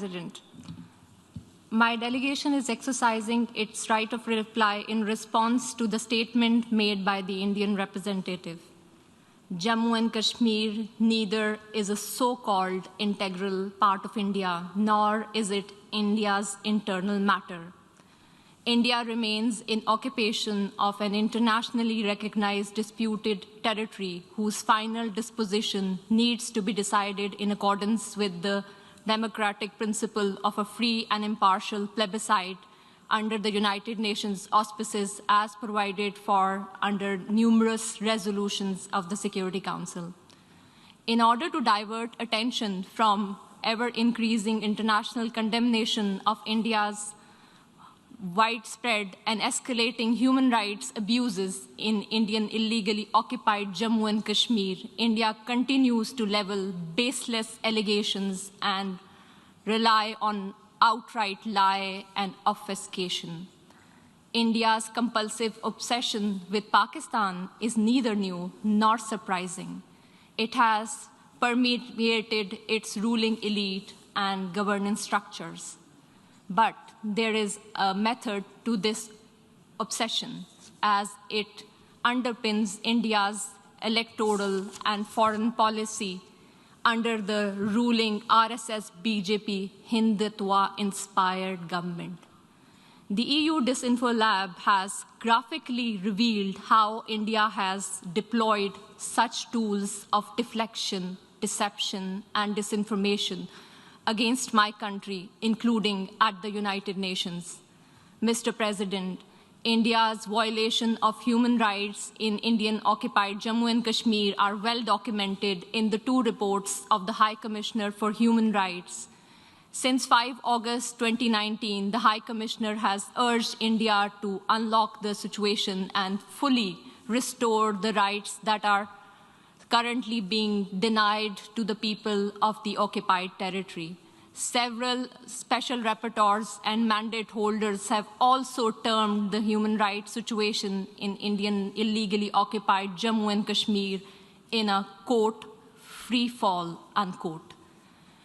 President. My delegation is exercising its right of reply in response to the statement made by the Indian representative. Jammu and Kashmir neither is a so-called integral part of India, nor is it India's internal matter. India remains in occupation of an internationally recognized disputed territory whose final disposition needs to be decided in accordance with the democratic principle of a free and impartial plebiscite under the United Nations auspices as provided for under numerous resolutions of the Security Council. In order to divert attention from ever-increasing international condemnation of India's widespread and escalating human rights abuses in Indian illegally occupied Jammu and Kashmir, India continues to level baseless allegations and rely on outright lie and obfuscation. India's compulsive obsession with Pakistan is neither new nor surprising. It has permeated its ruling elite and governance structures. But there is a method to this obsession, as it underpins India's electoral and foreign policy under the ruling RSS-BJP Hindutva-inspired government. The EU Disinfo Lab has graphically revealed how India has deployed such tools of deflection, deception, and disinformation against my country, including at the United Nations. Mr. President, India's violation of human rights in Indian-occupied Jammu and Kashmir are well documented in the two reports of the High Commissioner for Human Rights. Since 5 August 2019, the High Commissioner has urged India to unlock the situation and fully restore the rights that are currently being denied to the people of the occupied territory. Several special rapporteurs and mandate holders have also termed the human rights situation in Indian illegally occupied Jammu and Kashmir in a, quote, free fall, unquote.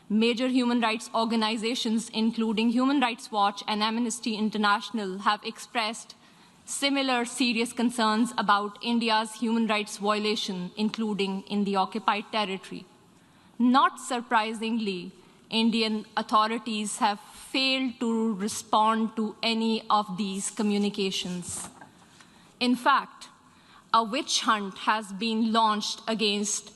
Major human rights organizations, including Human Rights Watch and Amnesty International, have expressed similar serious concerns about India's human rights violation, including in the occupied territory. Not surprisingly, Indian authorities have failed to respond to any of these communications. In fact, a witch hunt has been launched against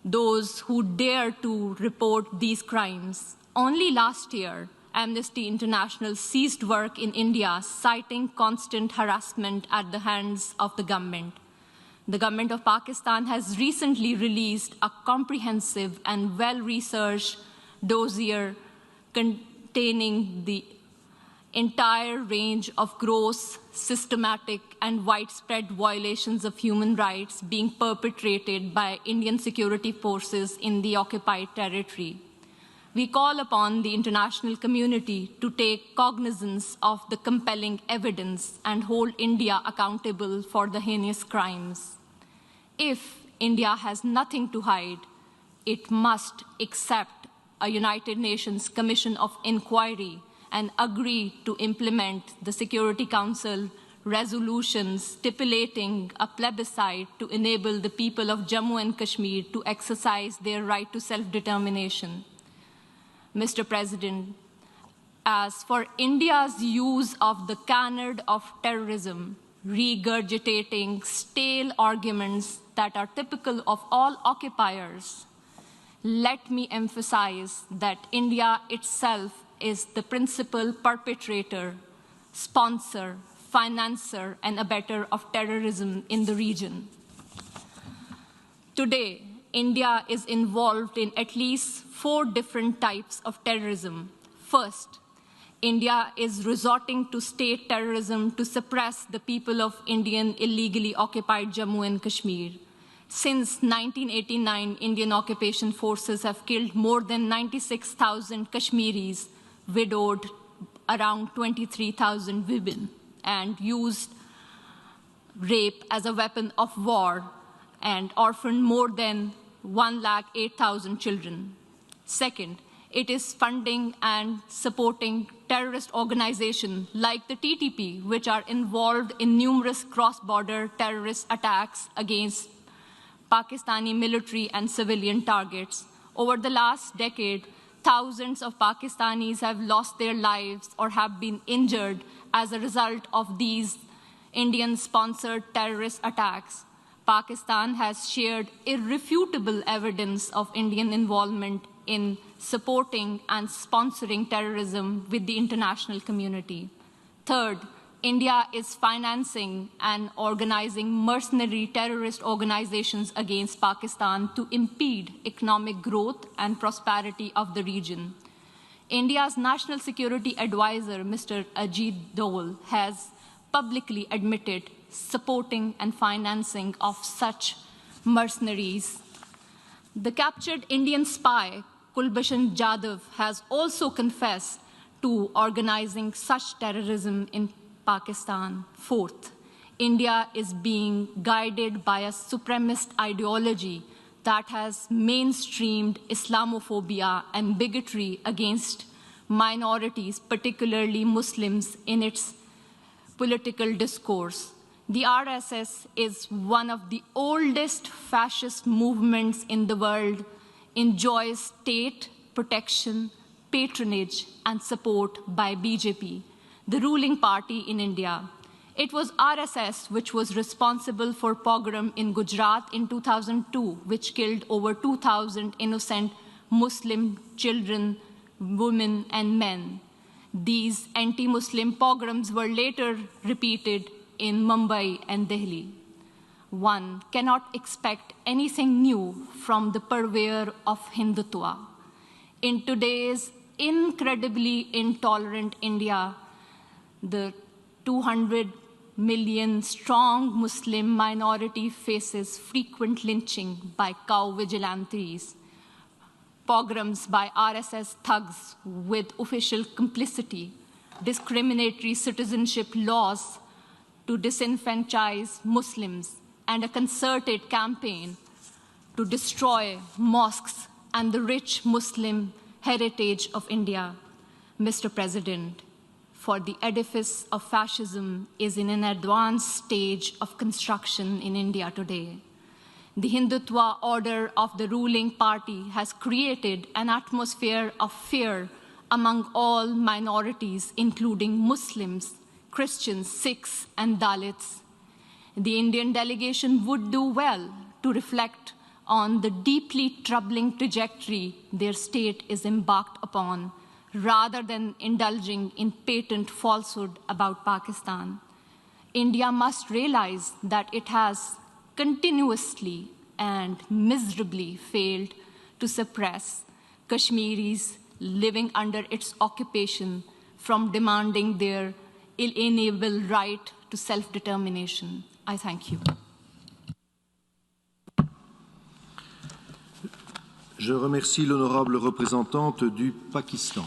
those who dare to report these crimes. Only last year, Amnesty International ceased work in India, citing constant harassment at the hands of the government. The government of Pakistan has recently released a comprehensive and well-researched dossier containing the entire range of gross, systematic, and widespread violations of human rights being perpetrated by Indian security forces in the occupied territory. We call upon the international community to take cognizance of the compelling evidence and hold India accountable for the heinous crimes. If India has nothing to hide, it must accept a United Nations Commission of Inquiry and agree to implement the Security Council resolutions stipulating a plebiscite to enable the people of Jammu and Kashmir to exercise their right to self-determination. Mr. President, as for India's use of the canard of terrorism, regurgitating stale arguments that are typical of all occupiers, let me emphasize that India itself is the principal perpetrator, sponsor, financer, and abettor of terrorism in the region. Today, India is involved in at least 4 different types of terrorism. First, India is resorting to state terrorism to suppress the people of Indian illegally occupied Jammu and Kashmir. Since 1989, Indian occupation forces have killed more than 96,000 Kashmiris, widowed around 23,000 women, and used rape as a weapon of war and orphaned more than 108,000 children. Second, it is funding and supporting terrorist organizations like the TTP, which are involved in numerous cross-border terrorist attacks against Pakistani military and civilian targets. Over the last decade, thousands of Pakistanis have lost their lives or have been injured as a result of these Indian-sponsored terrorist attacks. Pakistan has shared irrefutable evidence of Indian involvement in supporting and sponsoring terrorism with the international community. Third, India is financing and organizing mercenary terrorist organizations against Pakistan to impede economic growth and prosperity of the region. India's National Security Advisor, Mr. Ajit Dole, has publicly admitted supporting and financing of such mercenaries. The captured Indian spy, Kulbhushan Jadhav, has also confessed to organizing such terrorism in Pakistan. Fourth, India is being guided by a supremacist ideology that has mainstreamed Islamophobia and bigotry against minorities, particularly Muslims, in its political discourse. The RSS is one of the oldest fascist movements in the world, enjoys state protection, patronage, and support by BJP, the ruling party in India. It was RSS which was responsible for pogrom in Gujarat in 2002, which killed over 2,000 innocent Muslim children, women, and men. These anti-Muslim pogroms were later repeated in Mumbai and Delhi. One cannot expect anything new from the purveyor of Hindutva. In today's incredibly intolerant India, the 200 million strong Muslim minority faces frequent lynching by cow vigilantes, pogroms by RSS thugs with official complicity, discriminatory citizenship laws to disenfranchise Muslims, and a concerted campaign to destroy mosques and the rich Muslim heritage of India. Mr. President, for the edifice of fascism is in an advanced stage of construction in India today. The Hindutva order of the ruling party has created an atmosphere of fear among all minorities, including Muslims, Christians, Sikhs, and Dalits. The Indian delegation would do well to reflect on the deeply troubling trajectory their state is embarked upon, rather than indulging in patent falsehood about Pakistan. India must realize that it has continuously and miserably failed to suppress Kashmiris living under its occupation from demanding their inalienable right to self-determination. I thank you. Je remercie l'honorable représentante du Pakistan.